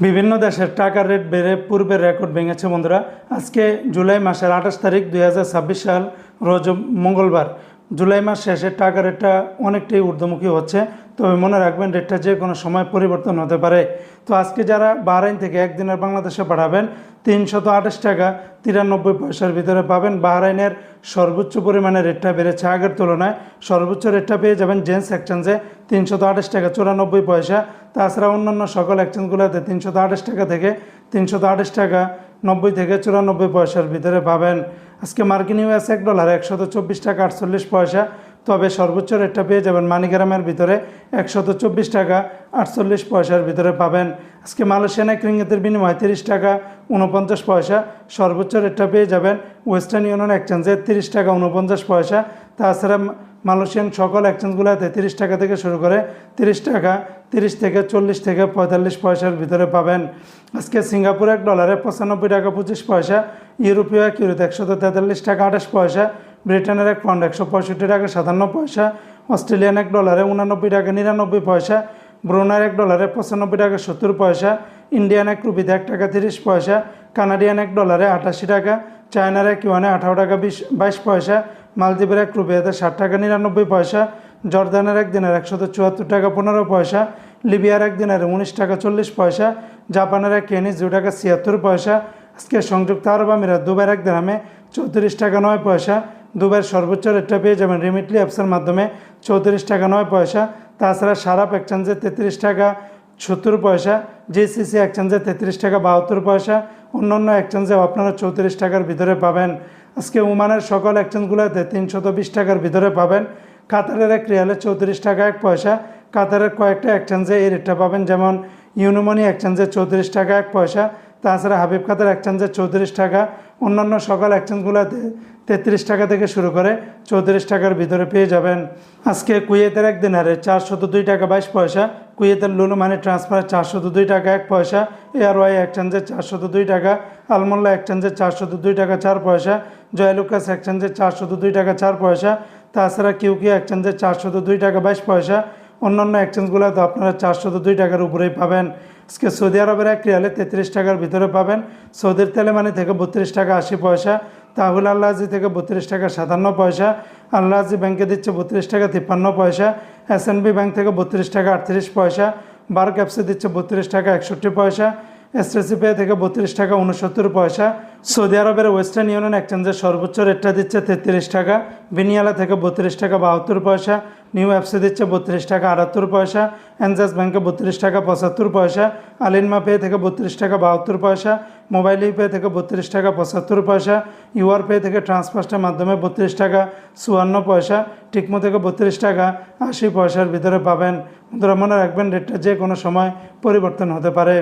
বিভিন্ন দেশের টাকার রেট বেড়ে পূর্বের রেকর্ড ভেঙেছে বন্ধুরা। আজকে জুলাই মাসের 28 তারিখ 2026 সাল রোজ মঙ্গলবার। জুলাই মাস শেষে টাকার রেটটা অনেকটাই ঊর্ধ্বমুখী হচ্ছে, তবে মনে রাখবেন রেটটা যে কোনো সময় পরিবর্তন হতে পারে। তো আজকে যারা বাহরাইন থেকে একদিনের বাংলাদেশে পাঠাবেন 328 টাকা 93 পয়সার ভিতরে পাবেন। বাহরাইনের সর্বোচ্চ পরিমাণে রেটটা বেড়েছে আগের তুলনায়। সর্বোচ্চ রেটটা পেয়ে যাবেন জেন্টস এক্সচেঞ্জে 328 টাকা 94 পয়সা। তাছাড়া অন্যান্য সকল এক্সচেঞ্জগুলোতে 328 টাকা থেকে 328 টাকা 90 থেকে 94 পয়সার ভিতরে পাবেন। আজকে মার্কিন ইউএস $1 124 টাকা 48 পয়সা, তবে সর্বোচ্চ রেটটা পেয়ে যাবেন মানিগ্রামের ভিতরে 124 টাকা 48 পয়সার ভিতরে পাবেন। আজকে মালয়েশিয়ান এক রিঙ্গিতের বিনিময়ে 30 টাকা 49 পয়সা, সর্বোচ্চ রেটটা পেয়ে যাবেন ওয়েস্টার্ন ইউনিয়ন এক্সচেঞ্জে 30 টাকা 49 পয়সা। তাছাড়া মালয়েশিয়ান সকল এক্সচেঞ্জগুলোতে 30 টাকা থেকে শুরু করে 30 টাকা 30 থেকে 40 থেকে 45 পয়সার ভিতরে পাবেন। আজকে সিঙ্গাপুর $1 95 টাকা 25 পয়সা, ইউরোপীয় এক ইউরোতে 143 টাকা 28 পয়সা, ব্রিটেনের এক পাউন্ড 165 টাকা 57 পয়সা, অস্ট্রেলিয়ান $1 89 টাকা 99 পয়সা, ব্রুনাইয়ের $1 95 টাকা 70 পয়সা, ইন্ডিয়ান এক রুপিতে 1 টাকা 30 পয়সা, কানাডিয়ান $1 88 টাকা, চায়নার এক ইউয়ানে 18 টাকা 22 পয়সা, মালদ্বীপের এক রুপিয়াতে 60 টাকা 99 পয়সা, জর্দানের এক দিনের 174 টাকা 15 পয়সা, লিবিয়ার এক দিনের 19 টাকা 40 পয়সা, জাপানের এক ইয়েনি 2 টাকা 76 পয়সা। আজকে সংযুক্ত আরব আমিরাত দুবাইয়ের এক দিরহামে 34 টাকা 9 পয়সা। দুবাইয়ের সর্বোচ্চ রেটটা পেয়ে যাবেন রিমিটলি অ্যাপসের মাধ্যমে 34 টাকা 9 পয়সা। তাছাড়া সারাপ এক্সচেঞ্জে 33 টাকা 70 পয়সা, জিসিসি এক্সচেঞ্জে 33 টাকা 72 পয়সা, অন্যান্য এক্সচেঞ্জেও আপনারা 34 টাকার ভিতরে পাবেন। আজকে ওমানের সকল এক্সচেঞ্জগুলোতে 320 টাকার ভিতরে পাবেন। কাতারের এক রিয়ালে 34 টাকা 1 পয়সা। কাতারের কয়েকটা এক্সচেঞ্জে এই রেটটা পাবেন, যেমন ইউনোমানি এক্সচেঞ্জে 34 টাকা 1 পয়সা। তাছাড়া হাবিব কাতার এক্সচেঞ্জে 34 টাকা। অন্যান্য সকল এক্সচেঞ্জগুলোতে 33 টাকা থেকে শুরু করে 34 টাকার ভিতরে পেয়ে যাবেন। আজকে কুয়েতের এক দিনারে 402 টাকা 22 পয়সা, কুয়েতের লুলু মানি ট্রান্সফারে 402 টাকা 1 পয়সা, এয়ারওয়াই এক্সচেঞ্জে 402 টাকা, আলমোল্লা এক্সচেঞ্জে 402 টাকা 4 পয়সা, জয়লুকাস এক্সচেঞ্জে 402 টাকা 4 পয়সা। তাছাড়া কিউকি এক্সচেঞ্জে 402 টাকা 22 পয়সা। অন্যান্য এক্সচেঞ্জগুলোতে আপনারা 402 টাকার উপরেই পাবেন। আজকে সৌদি আরবের এক রিয়ালে 33 টাকার ভিতরে পাবেন। সৌদির তেলেমানি থেকে 32 টাকা 80 পয়সা, তাহুল আল্লাহজি থেকে 32 টাকা 57 পয়সা, আল্লাহজি ব্যাংকে দিচ্ছে 32 টাকা 53 পয়সা, এসএনবি ব্যাংক থেকে 32 টাকা 38 পয়সা, বার্ক অ্যাপসে দিচ্ছে 32 টাকা 61 পয়সা, এসটিসি পে থেকে 32 টাকা 69 পয়সা। সৌদি আরবের ওয়েস্টার্ন ইউনিয়ন এক্সচেঞ্জের সর্বোচ্চ রেটটা দিচ্ছে 33 টাকা, বিনিয়ালা থেকে 32 টাকা 72 পয়সা, নিউ অ্যাপসে দিচ্ছে 32 টাকা 78 পয়সা, এনজাস ব্যাংকে 32 টাকা 75 পয়সা, আলিনমা পে থেকে 32 টাকা 72 পয়সা, মোবাইল পে থেকে 32 টাকা 75 পয়সা, ইউআর পে থেকে ট্রান্সফার্সের মাধ্যমে 32 টাকা 54 পয়সা, টিকমো থেকে 32 টাকা 80 পয়সার ভিতরে পাবেন। বন্ধুরা মনে রাখবেন রেটটা যে কোনো সময় পরিবর্তন হতে পারে।